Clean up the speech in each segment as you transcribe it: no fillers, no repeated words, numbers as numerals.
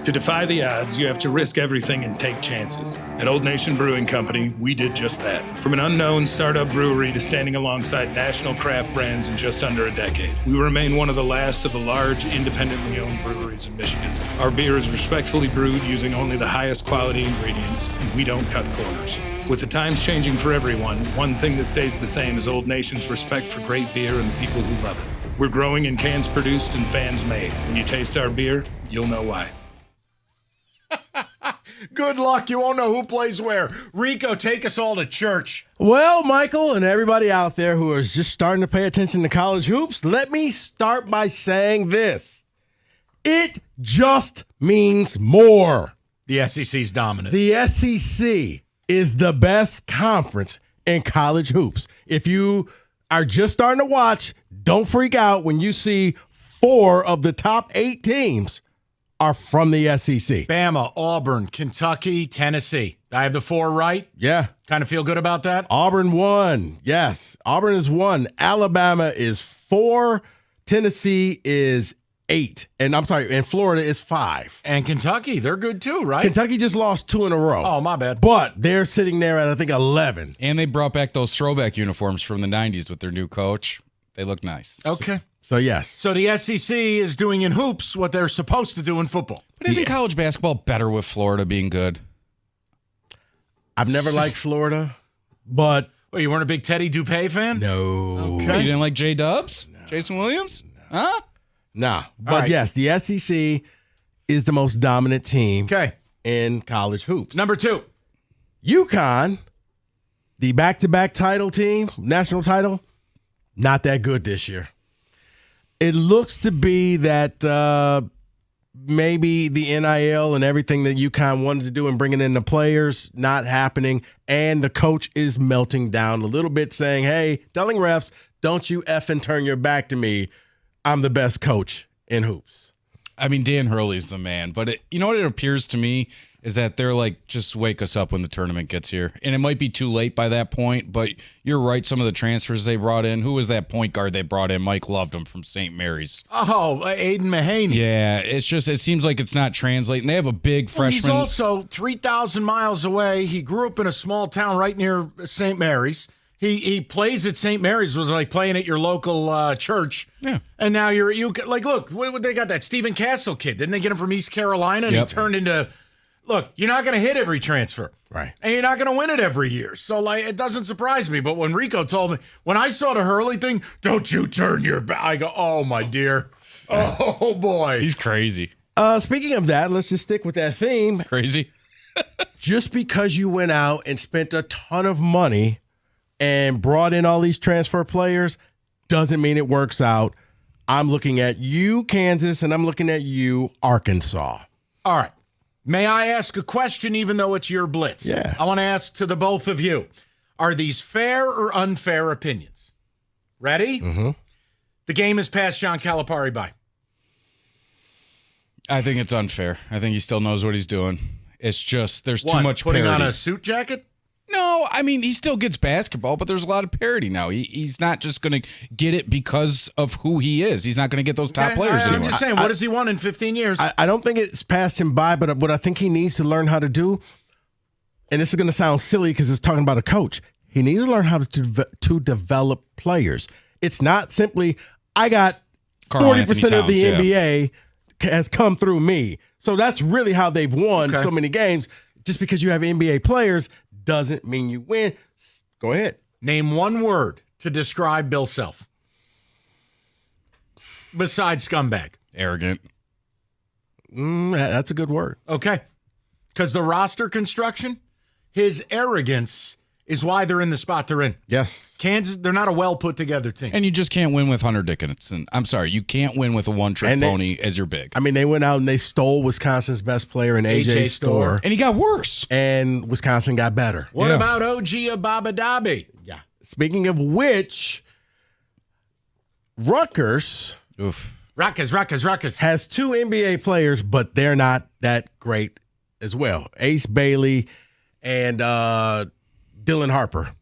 To defy the odds, you have to risk everything and take chances. At Old Nation Brewing Company, we did just that. From an unknown startup brewery to standing alongside national craft brands in just under a decade, we remain one of the last of the large, independently owned breweries in Michigan. Our beer is respectfully brewed using only the highest quality ingredients, and we don't cut corners. With the times changing for everyone, one thing that stays the same is Old Nation's respect for great beer and the people who love it. We're growing in cans produced and fans made. When you taste our beer, you'll know why. Good luck. You won't know who plays where. Rico, take us all to church. Well, Michael and everybody out there who is just starting to pay attention to college hoops, let me start by saying this. It just means more. The SEC's dominant. The SEC is the best conference in college hoops. If you are just starting to watch, don't freak out when you see 4 of the top 8 teams are from the SEC. Bama, Auburn, Kentucky, Tennessee. I have the 4 right? Yeah. Kind of feel good about that? Auburn won. Yes. Auburn is 1. Alabama is 4. Tennessee is 8. And Florida is 5. And Kentucky, they're good too, right? Kentucky just lost 2 in a row. Oh, my bad. But they're sitting there at, I think, 11. And they brought back those throwback uniforms from the 90s with their new coach. They look nice. Okay. So, yes. So the SEC is doing in hoops what they're supposed to do in football. But isn't college basketball better with Florida being good? I've never liked Florida, but... Well, you weren't a big Teddy Dupay fan? No. Okay. You didn't like J-Dubs? No. Jason Williams? No. Huh? Nah. But, right. yes, the SEC is the most dominant team in college hoops. Number 2. UConn, the back-to-back title team, national title, not that good this year. It looks to be that maybe the NIL and everything that UConn wanted to do and bringing in the players not happening, and the coach is melting down a little bit, saying, hey, telling refs, don't you effing turn your back to me. I'm the best coach in hoops. I mean, Dan Hurley's the man, but you know what it appears to me is that they're like, just wake us up when the tournament gets here. And it might be too late by that point, but you're right. Some of the transfers they brought in, who was that point guard they brought in? Mike loved him from St. Mary's. Oh, Aiden Mahaney. Yeah, it seems like it's not translating. They have a big freshman. He's also 3,000 miles away. He grew up in a small town right near St. Mary's. He plays at St. Mary's, was like playing at your local church. Yeah. And now look, they got that Stephen Castle kid. Didn't they get him from East Carolina? And he turned into, look, you're not going to hit every transfer. Right. And you're not going to win it every year. So, it doesn't surprise me. But when Rico told me, when I saw the Hurley thing, don't you turn your back, I go, oh, my dear. Oh, boy. He's crazy. Speaking of that, let's just stick with that theme. Crazy. Just because you went out and spent a ton of money and brought in all these transfer players doesn't mean it works out. I'm looking at you, Kansas, and I'm looking at you, Arkansas. All right. May I ask a question even though it's your blitz? Yeah. I want to ask to the both of you. Are these fair or unfair opinions? Ready? Mm-hmm. The game has passed John Calipari by. I think it's unfair. I think he still knows what he's doing. It's just there's too much putting parity. on a suit jacket? No, I mean, he still gets basketball, but there's a lot of parity now. He's not just going to get it because of who he is. He's not going to get those top players anymore. I'm just saying, what does he want in 15 years? I don't think it's passed him by, but what I think he needs to learn how to do, and this is going to sound silly because it's talking about a coach, he needs to learn how to develop players. It's not simply, I got 40% of the NBA has come through me. So that's really how they've won so many games. Just because you have NBA players doesn't mean you win. Go ahead. Name one word to describe Bill Self. Besides scumbag. Arrogant. That's a good word. Okay. Because the roster construction, his arrogance is why they're in the spot they're in. Yes. Kansas, they're not a well put together team. And you just can't win with Hunter Dickinson. I'm sorry, you can't win with a one-trick pony as your big. I mean, they went out and they stole Wisconsin's best player in A.J. Storr. And he got worse. And Wisconsin got better. What about OG Ababadabi? Yeah. Speaking of which, Rutgers has 2 NBA players, but they're not that great as well. Ace Bailey and Dylan Harper.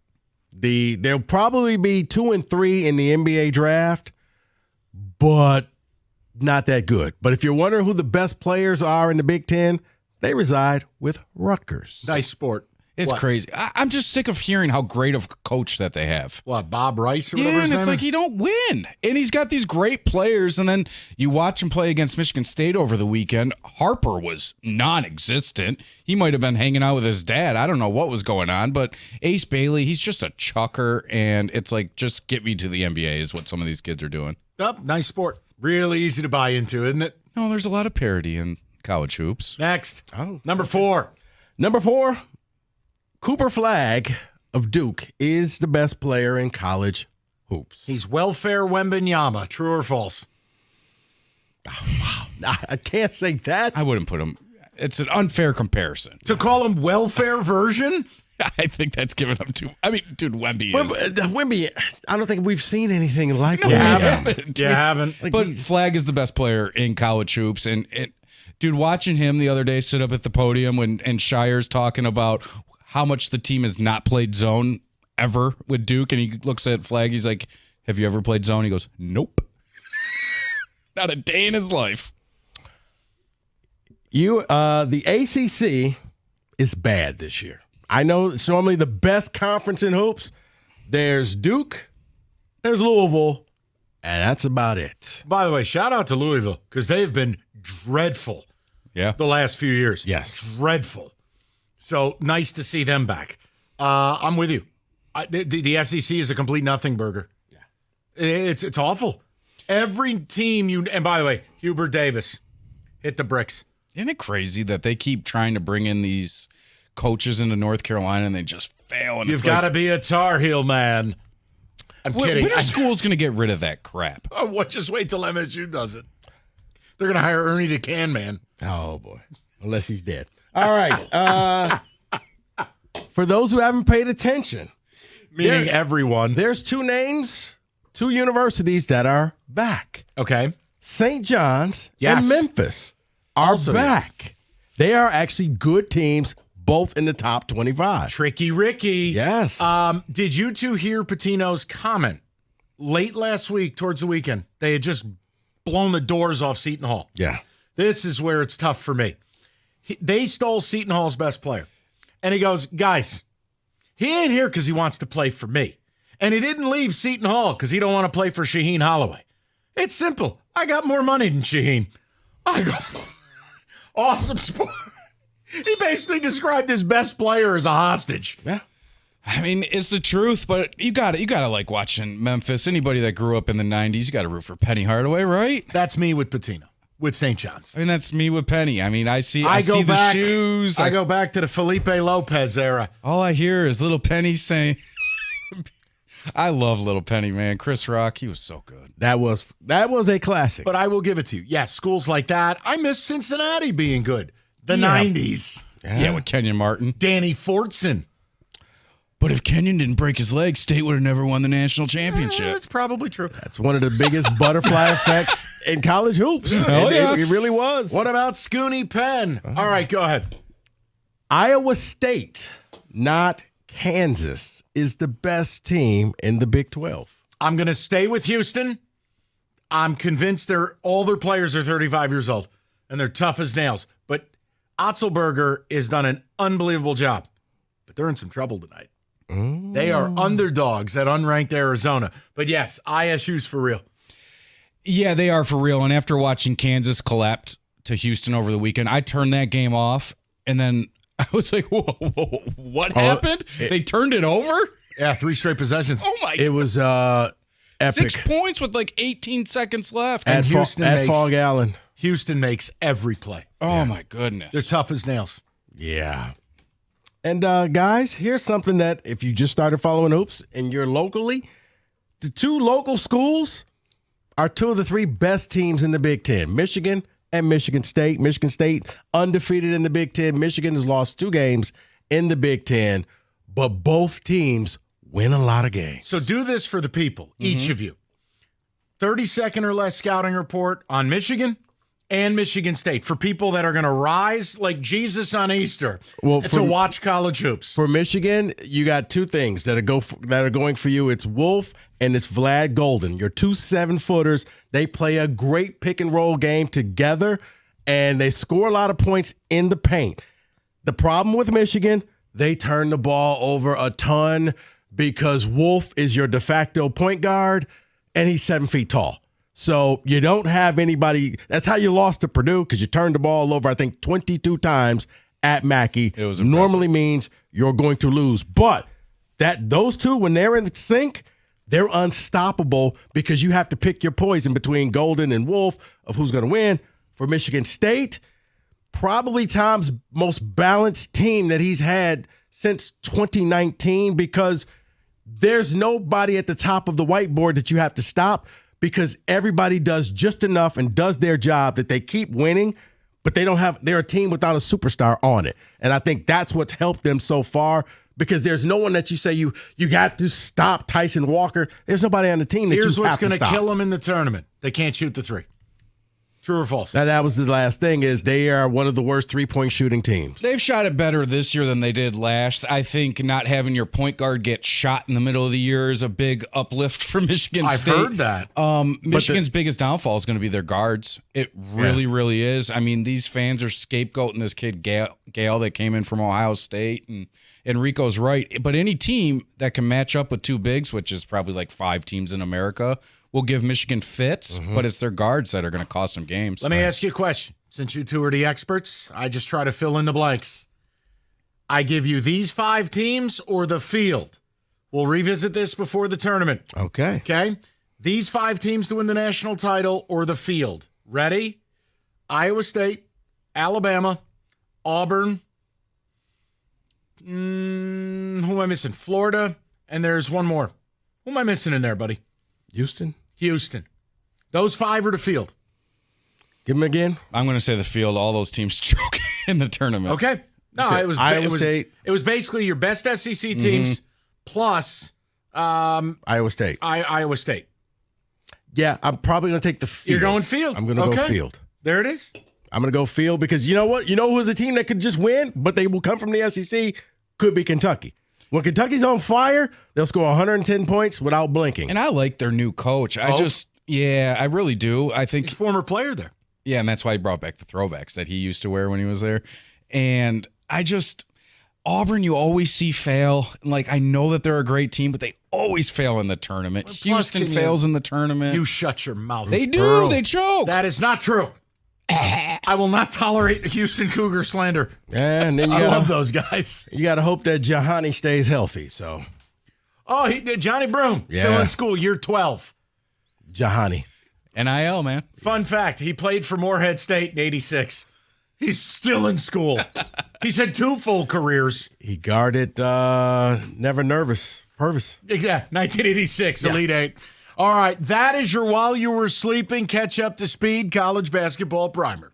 They'll probably be 2 and 3 in the NBA draft, but not that good. But if you're wondering who the best players are in the Big Ten, they reside with Rutgers. Nice sport. It's crazy. I'm just sick of hearing how great of a coach that they have. What, Bob Rice or whatever Yeah, his and name it's is? like he don't win. And he's got these great players, and then you watch him play against Michigan State over the weekend. Harper was non-existent. He might have been hanging out with his dad. I don't know what was going on, but Ace Bailey, he's just a chucker, and it's like, just get me to the NBA is what some of these kids are doing. Oh, nice sport. Really easy to buy into, isn't it? No, there's a lot of parity in college hoops. Next. Oh. Number 4. Number 4, Cooper Flagg of Duke is the best player in college hoops. He's Welfare Wembanyama. True or false? I can't say that. I wouldn't put him. It's an unfair comparison. To call him welfare version? I think that's giving up too. I mean, dude, Wemby Well, is. Wemby, I don't think we've seen anything like No, Wemby. we haven't. You haven't. Like But he's- Flagg is the best player in college hoops, and dude, watching him the other day sit up at the podium and Shire's talking about how much the team has not played zone ever with Duke, and he looks at Flagg, he's like, "Have you ever played zone?" He goes, "Nope, not a day in his life." The ACC is bad this year. I know it's normally the best conference in hoops. There's Duke, there's Louisville, and that's about it. By the way, shout out to Louisville because they've been dreadful Yeah, the last few years. Yes. Dreadful. So nice to see them back. I'm with you. The SEC is a complete nothing burger. Yeah. It's awful. Every team and by the way, Hubert Davis hit the bricks. isn't it crazy that they keep trying to bring in these coaches into North Carolina and they just fail? And You've got to be a Tar Heel man. I'm kidding. When are schools going to get rid of that crap? Just wait till MSU does it. They're going to hire Ernie the Can Man. Oh, boy. Unless he's dead. All right. For those who haven't paid attention, Meaning everyone. there's 2 names, 2 universities that are back. Okay. St. John's Yes. and Memphis are Also back. They are actually good teams, both in the top 25. Tricky Ricky. Yes. Did you two hear Patino's comment late last week towards the weekend? They had just blown the doors off Seton Hall. Yeah. This is where it's tough for me. They stole Seton Hall's best player. And he goes, guys, he ain't here because he wants to play for me. And he didn't leave Seton Hall because he don't want to play for Shaheen Holloway. It's simple. I got more money than Shaheen. I go, awesome sport. He basically described his best player as a hostage. Yeah. I mean, it's the truth, but you got to like watching Memphis. Anybody that grew up in the 90s, you got to root for Penny Hardaway, right? That's me with Patino, with St. John's. I mean, that's me with Penny. I mean, I see go the back, shoes. I go back to the Felipe Lopez era. All I hear is little Penny saying, I love little Penny, man. Chris Rock, he was so good. That was a classic. But I will give it to you. Yes, schools like that. I miss Cincinnati being good. The 90s. Yeah, with Kenyon Martin. Danny Fortson. But if Kenyon didn't break his leg, State would have never won the national championship. That's probably true. That's one of the biggest butterfly effects in college hoops. It really was. What about Scooney Penn? All right, go ahead. Iowa State, not Kansas, is the best team in the Big 12. I'm going to stay with Houston. I'm convinced all their players are 35 years old, and they're tough as nails. But Otzelberger has done an unbelievable job. But they're in some trouble tonight. They are underdogs at unranked Arizona. But yes, ISU's for real. Yeah, they are for real. And after watching Kansas collapse to Houston over the weekend, I turned that game off. And then I was like, whoa, what happened? They turned it over? Yeah, 3 straight possessions. Oh, my God. It was epic. 6 points with like 18 seconds left. At Houston Fog Allen. Houston makes every play. Oh, my goodness. They're tough as nails. Yeah. And guys, here's something that if you just started following hoops and you're locally, the 2 local schools are 2 of the 3 best teams in the Big Ten, Michigan and Michigan State. Michigan State undefeated in the Big Ten. Michigan has lost 2 games in the Big Ten, but both teams win a lot of games. So do this for the people, each of you. 30-second or less scouting report on Michigan and Michigan State for people that are going to rise like Jesus on Easter Well, to watch college hoops. For Michigan, you got two things that are going for you. It's Wolf and it's Vlad Golden. Your 2 7-footers. They play a great pick and roll game together, and they score a lot of points in the paint. The problem with Michigan, they turn the ball over a ton because Wolf is your de facto point guard, and he's 7 feet tall. So you don't have anybody. That's how you lost to Purdue, because you turned the ball over, I think, 22 times at Mackey. It was normally means you're going to lose. But those two, when they're in sync, they're unstoppable because you have to pick your poison between Golden and Wolf of who's going to win. For Michigan State, probably Tom's most balanced team that he's had since 2019, because there's nobody at the top of the whiteboard that you have to stop, because everybody does just enough and does their job that they keep winning, but they're a team without a superstar on it. And I think that's what's helped them so far, because there's no one that you say you got to stop Tyson Walker. There's nobody on the team that Here's you have to stop. what's going to kill them in the tournament. They can't shoot the three. True or false? That was the last thing, is they are one of the worst three-point shooting teams. They've shot it better this year than they did last. I think not having your point guard get shot in the middle of the year is a big uplift for Michigan State. I've heard that. Michigan's biggest downfall is going to be their guards. It really is. I mean, these fans are scapegoating this kid, Gale, that came in from Ohio State. And Rico's right. But any team that can match up with two bigs, which is probably like 5 teams in America, will give Michigan fits, but it's their guards that are going to cost them games. Let me ask you a question. Since you two are the experts, I just try to fill in the blanks. I give you these 5 teams or the field. We'll revisit this before the tournament. Okay. Okay? These 5 teams to win the national title or the field. Ready? Iowa State, Alabama, Auburn. Who am I missing? Florida. And there's one more. Who am I missing in there, buddy? Houston. Those 5 are the field. Give them again. I'm going to say the field. All those teams choke in the tournament. Okay. No, Iowa State. It was basically your best SEC teams plus Iowa State. Iowa State. Yeah, I'm probably going to take the field. You're going field. I'm going to go field. There it is. I'm going to go field because you know what? You know who's a team that could just win, but they will come from the SEC? Could be Kentucky. When Kentucky's on fire, they'll score 110 points without blinking. And I like their new coach. I really do. I think he's a former player there. Yeah, and that's why he brought back the throwbacks that he used to wear when he was there. And Auburn, you always see fail. Like, I know that they're a great team, but they always fail in the tournament. Plus, Houston fails in the tournament. You shut your mouth. They do. Pearl. They choke. That is not true. I will not tolerate Houston Cougar slander. And then I love those guys. You got to hope that Jahani stays healthy. So, Johnny Broom, still in school, year 12. Jahani. NIL, man. Fun fact, he played for Morehead State in 86. He's still in school. He's had 2 full careers. He guarded Never Nervous Purvis. Yeah, 1986, Elite 8. All right, that is your While You Were Sleeping Catch Up to Speed College Basketball Primer.